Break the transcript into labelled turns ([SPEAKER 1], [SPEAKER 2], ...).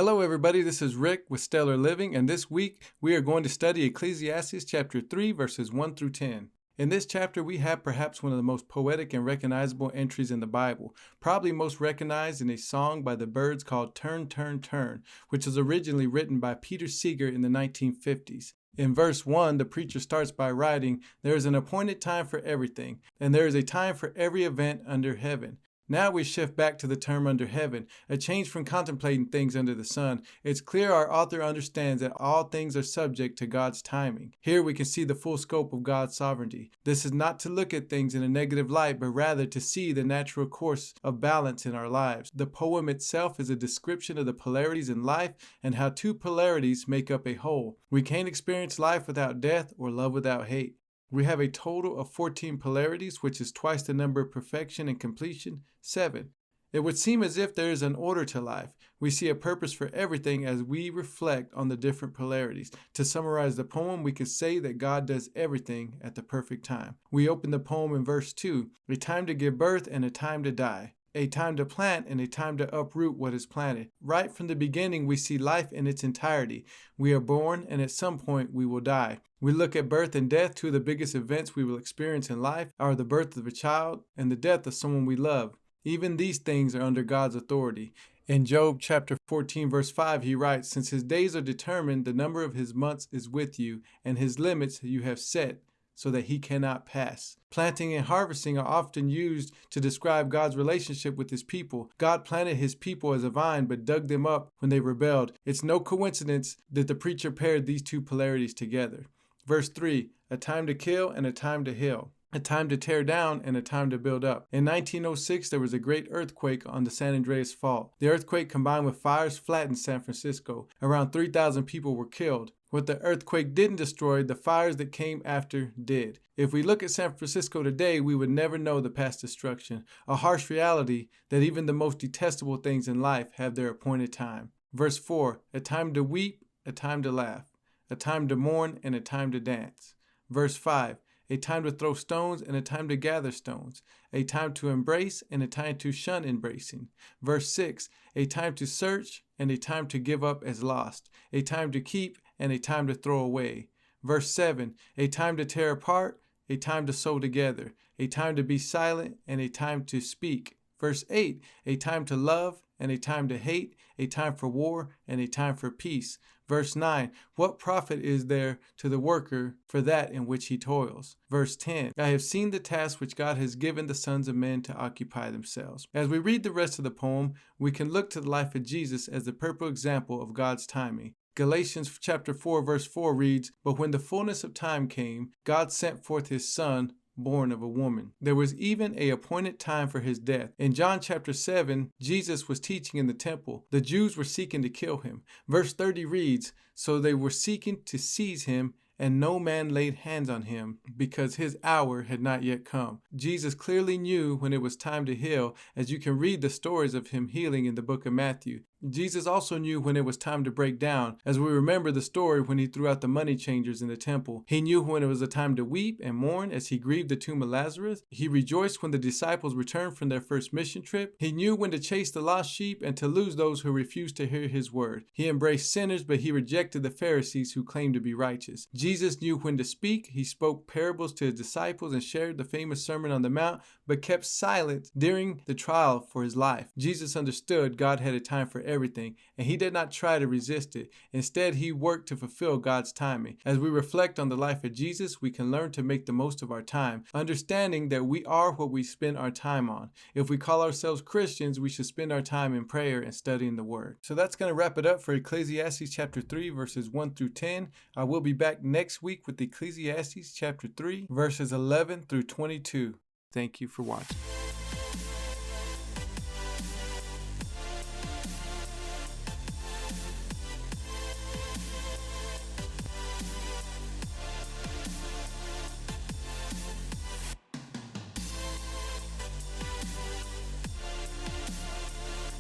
[SPEAKER 1] Hello everybody, this is Rick with Stellar Living, and this week we are going to study Ecclesiastes chapter 3 verses 1 through 10. In this chapter we have perhaps one of the most poetic and recognizable entries in the Bible, probably most recognized in a song by the Byrds called Turn, Turn, Turn, which was originally written by Peter Seeger in the 1950s. In verse 1, the preacher starts by writing, "There is an appointed time for everything, and there is a time for every event under heaven." Now we shift back to the term under heaven, a change from contemplating things under the sun. It's clear our author understands that all things are subject to God's timing. Here we can see the full scope of God's sovereignty. This is not to look at things in a negative light, but rather to see the natural course of balance in our lives. The poem itself is a description of the polarities in life and how two polarities make up a whole. We can't experience life without death or love without hate. We have a total of 14 polarities, which is twice the number of perfection and completion, 7. It would seem as if there is an order to life. We see a purpose for everything as we reflect on the different polarities. To summarize the poem, we could say that God does everything at the perfect time. We open the poem in verse 2, a time to give birth and a time to die. A time to plant and a time to uproot what is planted. Right from the beginning, we see life in its entirety. We are born, and at some point we will die. We look at birth and death, two of the biggest events we will experience in life are the birth of a child and the death of someone we love. Even these things are under God's authority. In Job chapter 14 verse 5 he writes, "Since his days are determined, the number of his months is with you, and his limits you have set, so that he cannot pass." Planting and harvesting are often used to describe God's relationship with his people. God planted his people as a vine, but dug them up when they rebelled. It's no coincidence that the preacher paired these two polarities together. Verse 3, a time to kill and a time to heal. A time to tear down and a time to build up. In 1906, there was a great earthquake on the San Andreas Fault. The earthquake combined with fires flattened San Francisco. Around 3,000 people were killed. What the earthquake didn't destroy, the fires that came after did. If we look at San Francisco today, we would never know the past destruction. A harsh reality that even the most detestable things in life have their appointed time. Verse 4, a time to weep, a time to laugh. A time to mourn and a time to dance. Verse 5, a time to throw stones and a time to gather stones. A time to embrace and a time to shun embracing. Verse 6, a time to search and a time to give up as lost. A time to keep and a time to throw away. Verse 7, a time to tear apart, a time to sew together. A time to be silent and a time to speak. Verse 8, a time to love and a time to hate, a time for war and a time for peace. Verse 9, what profit is there to the worker for that in which he toils? Verse 10, I have seen the task which God has given the sons of men to occupy themselves. As we read the rest of the poem, we can look to the life of Jesus as the perfect example of God's timing. Galatians chapter 4 verse 4 reads, but when the fullness of time came, God sent forth his Son, born of a woman. There was even a appointed time for his death. In John chapter 7, Jesus was teaching in the temple. The Jews were seeking to kill him. Verse 30 reads, so they were seeking to seize him, and no man laid hands on him, because his hour had not yet come. Jesus clearly knew when it was time to heal, as you can read the stories of him healing in the book of Matthew. Jesus also knew when it was time to break down, as we remember the story when he threw out the money changers in the temple. He knew when it was a time to weep and mourn as he grieved the tomb of Lazarus. He rejoiced when the disciples returned from their first mission trip. He knew when to chase the lost sheep and to lose those who refused to hear his word. He embraced sinners, but he rejected the Pharisees who claimed to be righteous. Jesus knew when to speak. He spoke parables to his disciples and shared the famous Sermon on the Mount, but kept silent during the trial for his life. Jesus understood God had a time for everything, and he did not try to resist it. Instead, he worked to fulfill God's timing. As we reflect on the life of Jesus, we can learn to make the most of our time, understanding that we are what we spend our time on. If we call ourselves Christians, we should spend our time in prayer and studying the Word. So that's going to wrap it up for Ecclesiastes chapter 3, verses 1 through 10. I will be back next week with Ecclesiastes chapter 3, verses 11 through 22. Thank you for watching.